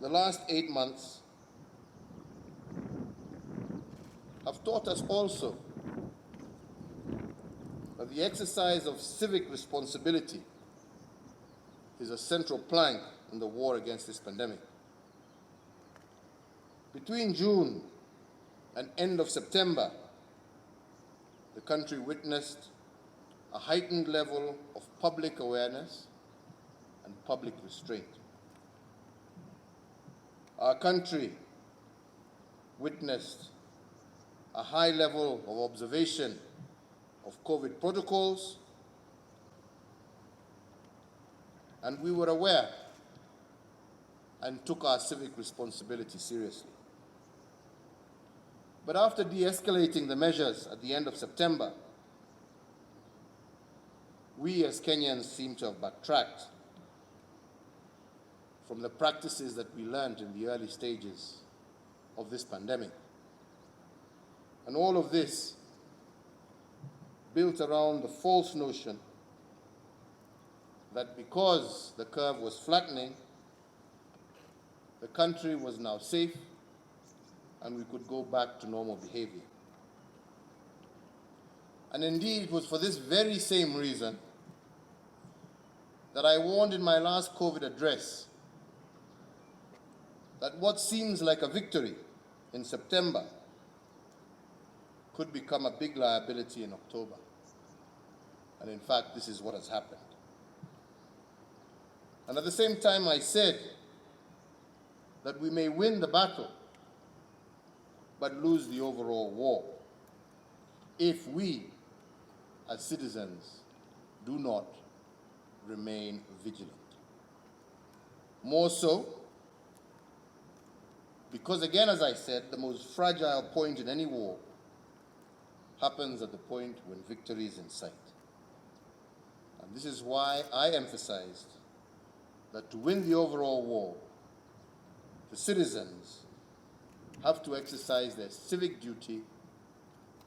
The last 8 months have taught us also that the exercise of civic responsibility is a central plank in the war against this pandemic. Between June and end of September, the country witnessed a heightened level of public awareness and public restraint. Our country witnessed a high level of observation of COVID protocols, and we were aware and took our civic responsibility seriously. But after de-escalating the measures at the end of September, we as Kenyans seem to have backtracked from the practices that we learned in the early stages of this pandemic. And all of this built around the false notion that because the curve was flattening, the country was now safe and we could go back to normal behavior. And indeed, it was for this very same reason that I warned in my last COVID address that what seems like a victory in September could become a big liability in October. And in fact, this is what has happened. And at the same time, I said that we may win the battle, but lose the overall war if we, as citizens, do not remain vigilant. More so, because again, as I said, the most fragile point in any war happens at the point when victory is in sight. And this is why I emphasized that to win the overall war, the citizens have to exercise their civic duty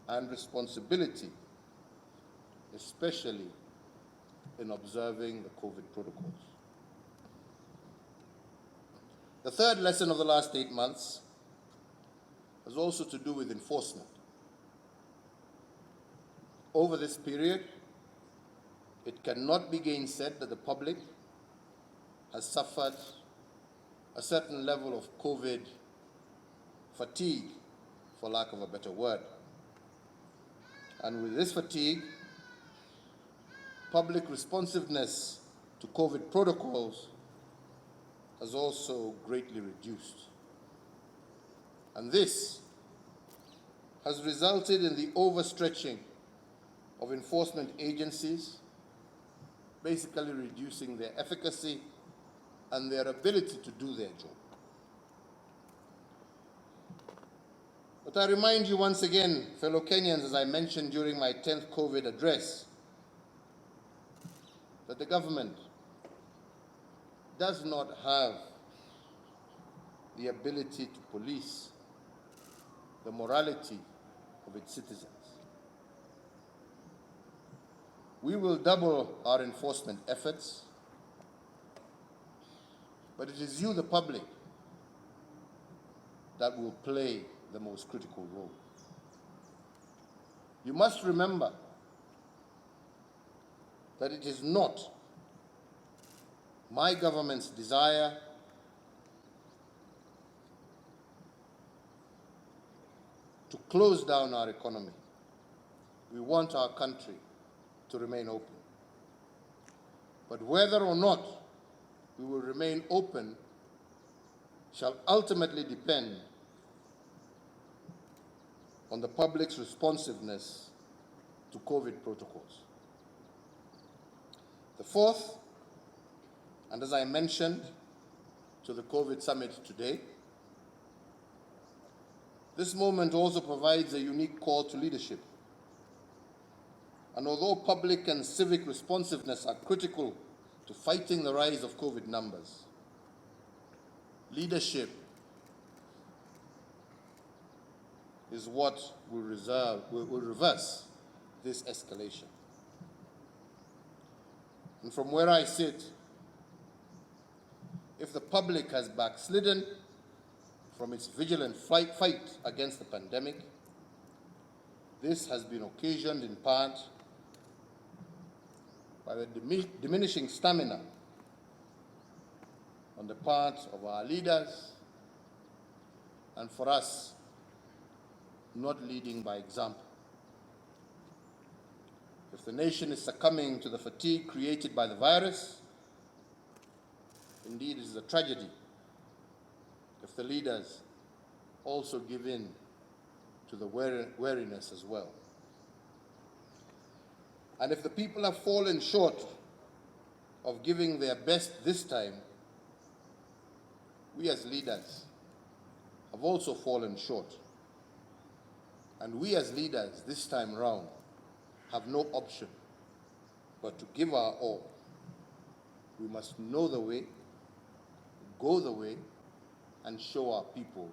and responsibility, especially in observing the COVID protocols. The third lesson of the last 8 months has also to do with enforcement. Over this period, it cannot be gainsaid that the public has suffered a certain level of COVID fatigue, for lack of a better word. And with this fatigue, public responsiveness to COVID protocols has also greatly reduced. And this has resulted in the overstretching of enforcement agencies, basically reducing their efficacy and their ability to do their job. But I remind you once again, fellow Kenyans, as I mentioned during my 10th COVID address, that the government does not have the ability to police the morality of its citizens. We will double our enforcement efforts, but it is you, the public, that will play the most critical role. You must remember that it is not my government's desire to close down our economy. We want our country to remain open. But whether or not we will remain open shall ultimately depend on the public's responsiveness to COVID protocols. The fourth, and as I mentioned to the COVID summit today, this moment also provides a unique call to leadership. And although public and civic responsiveness are critical to fighting the rise of COVID numbers, leadership is what will reverse this escalation. And from where I sit, if the public has backslidden from its vigilant fight against the pandemic, this has been occasioned in part by the diminishing stamina on the part of our leaders, and for us, not leading by example. If the nation is succumbing to the fatigue created by the virus, indeed it is a tragedy if the leaders also give in to the weariness as well. And if the people have fallen short of giving their best this time, we as leaders have also fallen short. And we as leaders this time round have no option but to give our all. We must know the way, go the way, and show our people